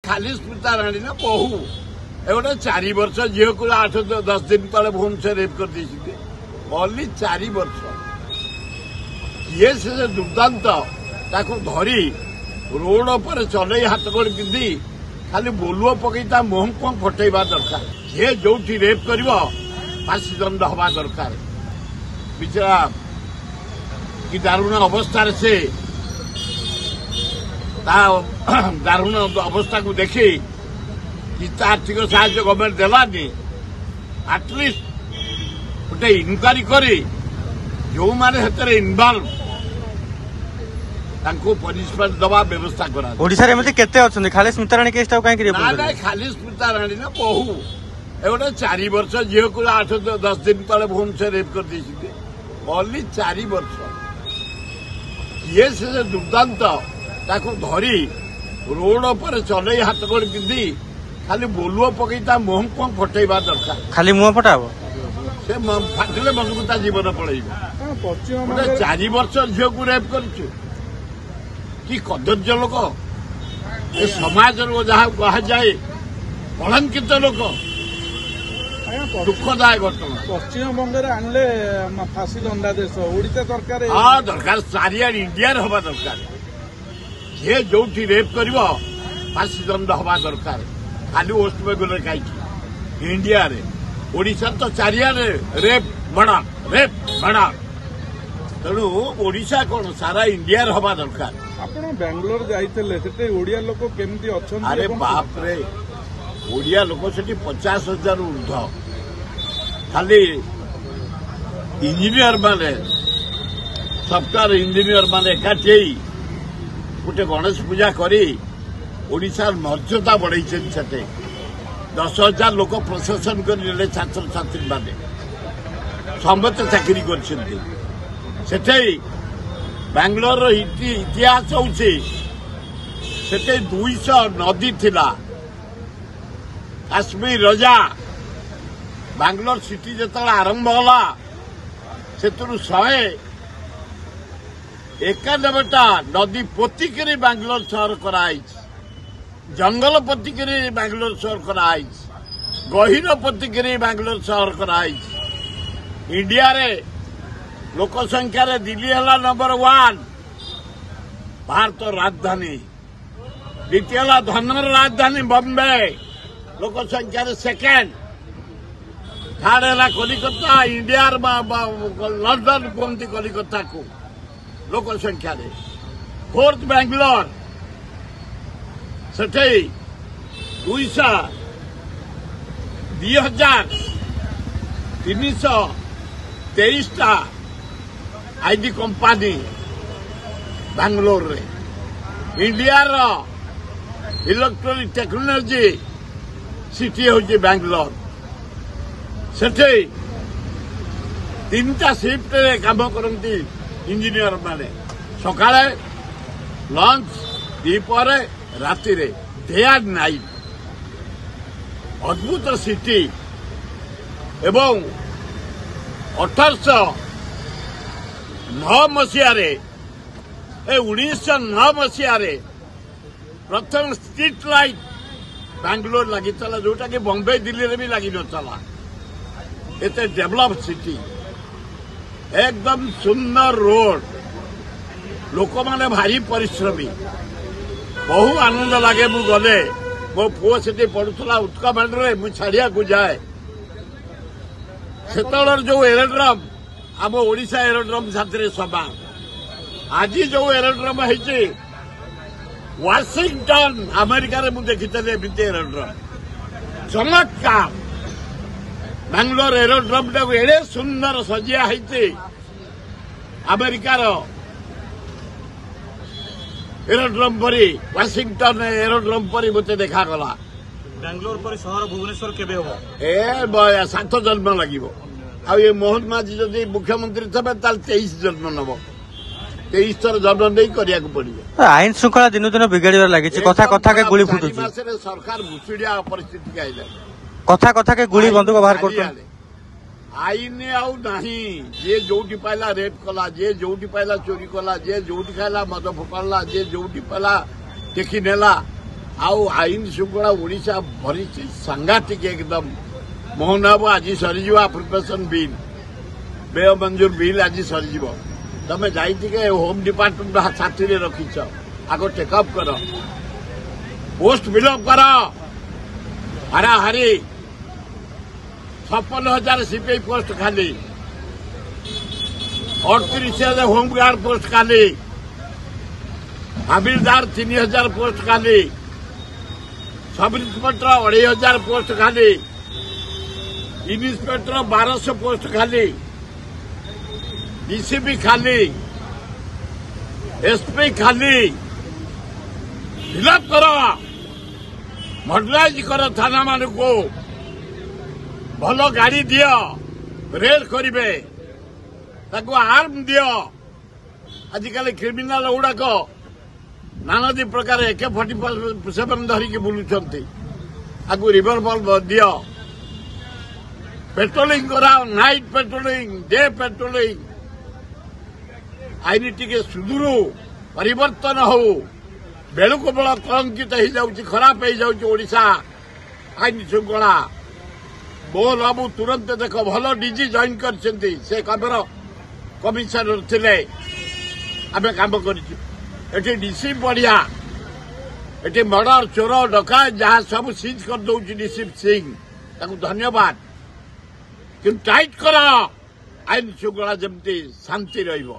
खाली स्मिता राणी ना बहु ए गोटे 4 वर्ष झील को 8-10 दिन तले भुवनेश्वर रेप कर देते ओनली 4 वर्ष किए से दुर्दांत ताको धरी रोड पर चल हाथ गोड़ पिंधि खाली बोलुओ पकई मुह को फटेवा दरकार जे जो रेप कर फांसी दंड हवा दरकार बिचरा कि दारुण अवस्था से दारुण अवस्था को देखी कि आर्थिक साहाय्य गवर्नमेंट देलानी आटलिस्ट गोटे इनक्वारी करी जो माने इनवल्व पनिशमेंट दवा व्यवस्था करा खाली स्मिता राणी केस खाली स्मिता राणी ना बहु ए गोटे 4 वर्ष झील को 8-10 दिन तले भुवनेश्वर रेप कर देते ओनली 4 वर्ष किए से दुर्दांत ताको धरी रोड पर चल हाथ गोड़ पिंधि खाली बोलुओ पकई मुह को फटेवा दरकार खाली मुह फटाब से फाटिले मजबूता जीवन पड़े 4 वर्ष झील को रेप कर कि कदर्य लोक ए समाज जहाँ कह जाए कलंकित लोक दुखदायक घटना पश्चिम बंगे आनले फांसी दंडादेश ओडिशा सरकार हाँ दरकार चारियार इंडिया हवा दरकार जे जो रेप कर फांसी दंड हवा दरकार खाली वेस्ट बेंगल कहीं इंडिया रे ओडिशा तो चारियार रेप बड़ा तेणु ओडिशा कौन सारा इंडिया हवा दरकार आपण बेंगलोर जाइते ओडिया लोक केमती अच्छा अरे बाप रे ओडिया लोक से 50,000 ऊर्ध खाली इंजीनियर माने सफ्टवेयर इंजीनियर माने एकाठी गोटे गणेश पूजा करी ओडिशा मर्यादा बढ़ाई 10,000 लोक प्रशासन कर छात्र छात्री माने समस्त चाकरी कर बेंगलोर इतिहास हूँ 200 नदी थिला काश्मीर रजा बेंगलोर सिटी जो आरंभ होला से 191टा नदी पोतिकरी बेंगलोर शहर कराई जंगल पोतिकरी बेंगलोर शहर कराई गहीर पोतिकरी बेंगलोर शहर कराई इंडिया रे लोक संख्या रे दिल्ली है नंबर 1 भारत राजधानी द्वितीय धनर राजधानी बॉम्बे लोक संख्या रे सेकेंड थर्ड है कलिकता इंडिया लंडन कहते कलिकता को लोक संख्या रे फोर्थ बेंगलोर से 2,323टा आईटी कंपनी बेंगलोर रे इंडिया रो इलेक्ट्रॉनिक टेक्नोलॉजी सिटी होची बेंगलोर सेठे 3टा शिफ्ट रे काम करती इंजीनियर माने सकाळे लंच दीपर राति रे डे एंड नाइट अद्भुत सिटी एवं 1809 मसीह 1909 मसीह प्रथम स्ट्रीट लाइट बेंगलोर लगी जोटा कि बॉम्बे दिल्ली रे भी लगी नला एते डेवलप सिटी एकदम सुंदर रोड लोक माने भारी परिश्रमी बहु आनंद लगे मु गले मो पुओ से पढ़ुला उत्कमांड रे मु छाड़िया को जाए सेतलर जो एरोड्रम आम ओडिशा एरोड्रम साथी समान आज जो एरोड्रम है वाशिंगटन अमेरिका रे मुझे देखी एमती एरोड्रम चमत्कार बेंगलोर एरोड्रम टाक एड़े सुंदर सजिया है अमेरिकार एरोड्रम परी वाशिंगटन एरोड्रम परी मत देखागला बेंगलोर पर शहर भुवनेश्वर केबे हो ए 7 जन्म लगे आ मोहन माझी जदि मुख्यमंत्री थे 23 जन्म नब 23 थर जन्म नहीं करिया पड़े आईन श्रृंखला दिन दिन बिगाड़ लगी कथा कथा के गुली फुटुची सरकार भुसुड़िया परिस्थिति आइला कथा कथा के गुली बंदूक बाहर कर आईन आउ नहीं जे जोटी पाइला रेप कला जे जोटी पाइला चोरी कला जे जोटी खाइला मद फोकड़ला जे जोटी पाइला टेकी नेला ଆଉ ଆଇନ ଶୃଙ୍ଖଳା ଓଡ଼ିଶା ଭରିଛି ସାଂଘାତିକ ଏକଦମ। ମୋହନ ବାବୁ ଆଜି ସରିଯିବ ଆପ୍ଲିକେସନ ବିଲ୍, ବ୍ୟୟ ମଞ୍ଜୁର ବିଲ୍ ଆଜି ସରିଯିବ। ତମେ ଯାଇକି ହୋମ୍ ଡିପାର୍ଟମେଣ୍ଟ ସାଥିରେ ରଖିଛ, ଆଗ ଟେକଅପ୍ କର, ପୋଷ୍ଟ ଫିଲ୍ଅପ୍ କର। ହାରାହାରି 56,000 ସିପିଆଇ ପୋଷ୍ଟ ଖାଲି, 38,000 ହୋମଗାର୍ଡ ପୋଷ୍ଟ ଖାଲି, ହାବିଲଦାର 3,000 ପୋଷ୍ଟ ଖାଲି, ସବ୍ ଇନ୍ସପେକ୍ଟର 2,500 ପୋଷ୍ଟ ଖାଲି, ଇନ୍ସପେକ୍ଟର 1,200 ପୋଷ୍ଟ ଖାଲି, ଡିସିପି ଖାଲି, ଏସପି ଖାଲି। ଫିଲ୍ଅପ୍ କର, ମଡେଲାଇଜ କର ଥାନାମାନଙ୍କୁ, ଭଲ ଗାଡ଼ି ଦିଅ, ରେଡ୍ କରିବେ, ତାକୁ ଆର୍ମ ଦିଅ। ଆଜିକାଲି କ୍ରିମିନାଲ ଗୁଡାକ ନାନାଦି ପ୍ରକାର AK-47 ଧରିକି ବୁଲୁଛନ୍ତି, ତାକୁ ରିଭଲଭର ଦିଅ। ପେଟ୍ରୋଲିଂ କରାଅ, ନାଇଟ୍ ପେଟ୍ରୋଲିଂ, ଡେ ପେଟ୍ରୋଲିଂ। ଆଇନ ଟିକେ ସୁଧୁରୁ, ପରିବର୍ତ୍ତନ ହଉ। ବେଳକୁ ବେଳ କଳଙ୍କିତ ହେଇଯାଉଛି, ଖରାପ ହେଇଯାଉଛି ଓଡ଼ିଶା ଆଇନ ଶୃଙ୍ଖଳା। ମୋହନ ବାବୁ ତୁରନ୍ତ ଦେଖ, ଭଲ ଡିଜି ଜଏନ୍ କରିଛନ୍ତି, ସେ ଖବର କମିଶନର ଥିଲେ, ଆମେ କାମ କରିଛୁ। ଏଠି ଡିସି ବଢିଆ, ଏଠି ମର୍ଡର, ଚୋର, ଡକାୟତ ଯାହା ସବୁ ସିଜ୍ କରିଦେଉଛି ଡିସି ସିଂ, ତାକୁ ଧନ୍ୟବାଦ। କିନ୍ତୁ ଟାଇଟ୍ କର, ଆଇନ ଶୃଙ୍ଖଳା ଯେମିତି ଶାନ୍ତି ରହିବ।